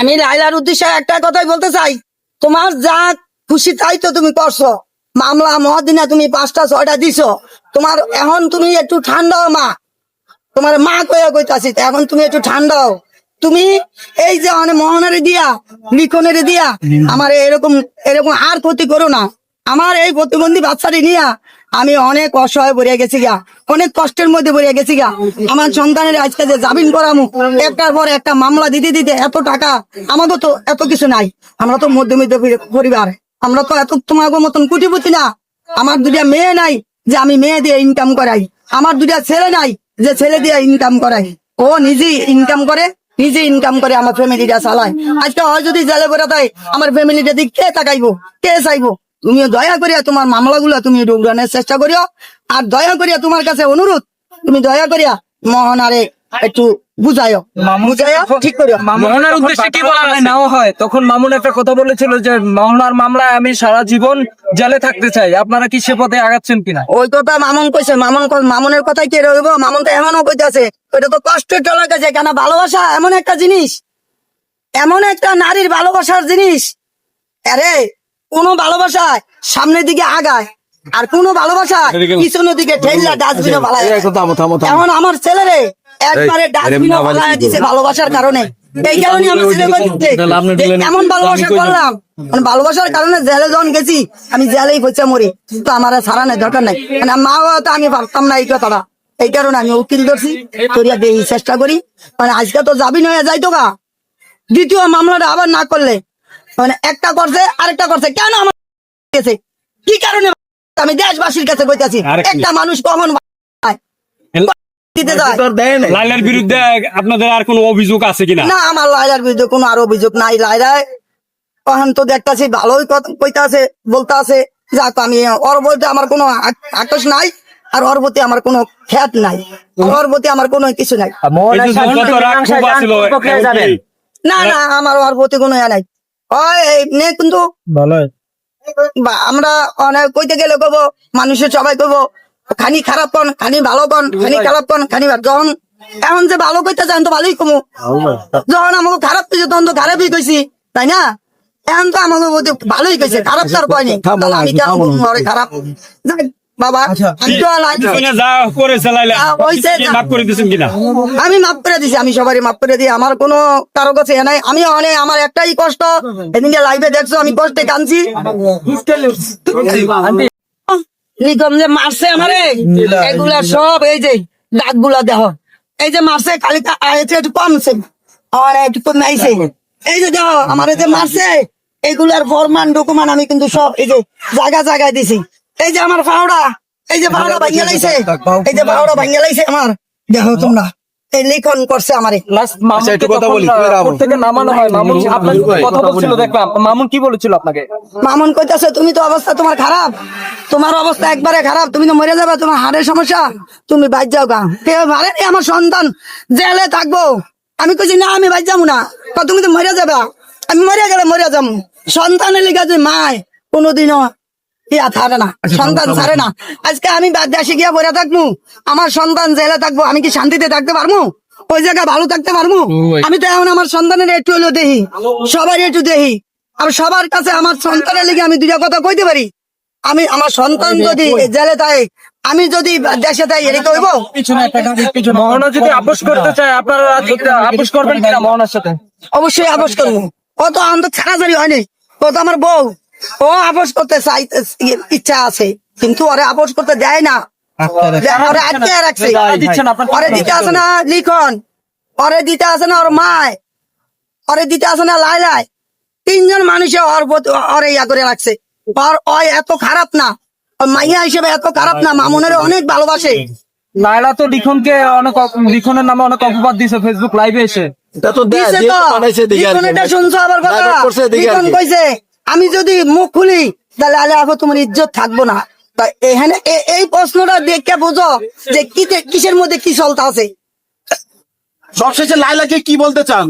আমি লাইলার উদ্দেশ্যে একটা কথাই বলতে চাই, তোমার যা খুশি তাই তো তুমি করছো। মামলা মহাদিনা তুমি 5টা 6টা দিছো। তোমার এখন তুমি একটু ঠান্ডা হও মা, তোমার মা কইয়া কইতাছি, এখন তুমি একটু ঠান্ডা হও। তুমি এই যে মানে মোহনারে দিয়া লিখনের দিয়া আমার এরকম এরকম আর ক্ষতি করো না। আমার এই প্রতিবন্ধী বাচ্চাটি নিয়া আমি অনেক অসহায় বরিয়া গেছি গা, অনেক কষ্টের মধ্যে বরিয়া গেছি গা। আমার সন্তানের আজকে যে জামিন করামু, একটার পর একটা মামলা দিতে দিতে এত টাকা, আমাদের তো এত কিছু নাই। আমরা তো মধ্যবিত্ত পরিবার, আমরা তো এত তোমার মতন কুটিপতি না। আমার 2টা মেয়ে নাই যে আমি মেয়ে দিয়ে ইনকাম করাই, আমার 2টা ছেলে নাই যে ছেলে দিয়ে ইনকাম করাই। ও নিজেই ইনকাম করে, নিজে ইনকাম করে আমার ফ্যামিলিটা চালায়। আজকে হয় যদি জেলে বেড়া দেয়, আমার ফ্যামিলিটা দিক কে তাকাইবো, কে চাইবো? তুমিও দয়া করিয়া তোমার মামলাগুলো তুমি রোগানোর চেষ্টা করিও। আর দয়া করিয়া তোমার কাছে অনুরোধ, তুমি দয়া করিয়া মোহনারে একটু বুঝাইও, ঠিক করিও। মোহনার উদ্দেশ্যে কি বলা হয় নাও হয়, তখন মামুন একটা কথা বলেছিল যে মোহনার মামলায় আমি সারা জীবন জেলে থাকতে চাই। আপনারা কি সে পথে আগাচ্ছেন কিনা? ওই কথা মামুন কইছে, মামুনের কথাই কে রইব? মামুন তো এমনও কইতাছে, ওইটা তো কষ্টের চলে গেছে। কেন ভালোবাসা এমন একটা জিনিস, এমন একটা নারীর ভালোবাসার জিনিস। আরে কোন ভালোবাসায় সামনের দিকে আগায়, আর কোন ভালোবাসা পিছনের দিকে ঠেললা ডাস্টবিনে ফালায়। এমন আমার ছেলেরে একবারে ডাস্টবিনে ফালায় দিছে ভালোবাসার কারণে। এই কারণে আমি এমন ভালোবাসা করলাম, ভালোবাসার কারণে জেলে যখন গেছি আমি জেলেই পয়সা মরি, তো আমার সারানোর দরকার নাই। মা বাবা তো আমি পারতাম না এই কথাটা, এই কারণে আমি উকিল ধরছি, করিয়া দেই চেষ্টা করি। মানে আজকে তো জামিন হয়ে যাইতো গা, দ্বিতীয় মামলাটা আবার না করলে মানে একটা করছে আরেকটা করছে, কেন আমার গেছে কি কারণে? আমি দেশবাসীর কাছে কইতাছি, একটা মানুষ কখন দিতে যায়? লাইলার বিরুদ্ধে আপনাদের আর কোনো অভিযোগ আছে কিনা? না, আমার লাইলার বিরুদ্ধে কোনো আর অভিযোগ নাই। লাইলায় এখন তো দেখতাছি ভালোই কইতাছে, বলতাছে, যাক আমি ওর বলতে আমার কোনো আকর্ষ নাই, আর ওর প্রতি আমার কোনো খ্যাত নাই, ওর প্রতি আমার কোনো কিছু নাই। না না, আমার ওর প্রতি কোনো ইয়া নাই। কিন্তু আমরা অনেক কইতে গেলে কব, মানুষের সবাই কব খানি খারাপ কন, খানি ভালো কন, খানি খারাপ কন, খানি যখন এখন যে ভালো কইতে চান তো ভালোই কমু, যখন আমাকে খারাপ কইছে তখন তো খারাপই কইছি, তাই না? এখন তো আমাকে ভালোই কইছে, খারাপ তার কয়নি, আমি কেন বলবো খারাপ? বাবা আমি মাফ করে দিছি, আমি সবারই মাফ করে দিই, আমার কোনো কারো কাছে নাই। আমি অনেক, আমার একটাই কষ্ট, এদিকে লাইভে দেখছো আমি কষ্টে কাঁদছি। নিগম যে মারছে আমারে, এগুলা সব এই যে দাগ গুলা দেহ, এই যে মারছে খালি একটু কমছে, আমার একটু কমে আইছে। এই যে দেহ আমার যে মারছে, এগুলার ফরমান ডকুমেন্ট আমি কিন্তু সব এই যে জায়গায় দিছি। এই যে আমার পাউডা, এই যে পাউডা ভাঙিয়ে লাইছে, এই যে পাউডা ভাঙিয়ে লাইছে আমার, দেখো তোমরা এই লিখন করছে আমারে। মামুন কি বলেছিল আপনাকে? মামুন কইতাছে তুমি তো অবস্থা তোমার খারাপ, তোমার অবস্থা একবারে খারাপ, তুমি তো মরে যাবে, তোমার হাড়ের সমস্যা, তুমি বাইর যাও গা। কেউ মারেনি, আমার সন্তান জেলে থাকবো। আমি কইছি না, আমি বাইর যাবো না। তুমি তো মরে যাবে, আমি মরে গেলে মরে যাবো। সন্তানের লিগে যে মায় কোনোদিনও ইয়া থাকে না, সন্তান ছাড়ে না। আজকে আমি দেশে গিয়া বইরা থাকবো, আমার সন্তান জেলে থাকবো, আমি কি শান্তিতে থাকতে পারবো? ওই জায়গায় ভালো থাকতে পারবো? আমি তো এখন আমার সন্তানের একটু হলেও দেখি, সবার একটু দেখি, আর সবার কাছে আমার সন্তানের লিগে আমি 2টা কথা কইতে পারি। আমি আমার সন্তান যদি জেলে থাকে, আমি যদি দেশে থাকি, এটা হইব? মোহনা যদি আপোষ করতে চায়, আপনারা আপোষ করবেন কিনা মোহনার সাথে? অবশ্যই আপোষ করবো। ও তো আনন্দ ছাড়াছাড়ি হয়নি, ও তো আমার বউ, ও আপোষ করতে চাই ইচ্ছা আছে, কিন্তু ওরে আপোষ করতে দেয় না, ওরে আটকে রাখছে। ওরে দিতে আসে না লিখন, ওরে দিতে আসে না ওর মায়, ওরে দিতে আসে না লাইলাই, 3জন মানুষে ওরে ইয়া করে রাখছে। ওর এত খারাপ না, মাইয়া হিসেবে এত খারাপ না, মামুনের অনেক ভালোবাসে। লায়লা তো লিখনকে অনেক, লিখনের নামে অনেক অপবাদ দিছে ফেসবুক লাইভে এসে। শুনছো আবার কথা? লিখন কইছে আমি যদি মুখ খুলি তাহলে আলে তোমার ইজ্জত থাকবো না। এখানে এই প্রশ্নটা দেখে বুঝো যে কিসের মধ্যে কি চলতে আছে। সবশেষে লাইলাকে কি বলতে চান?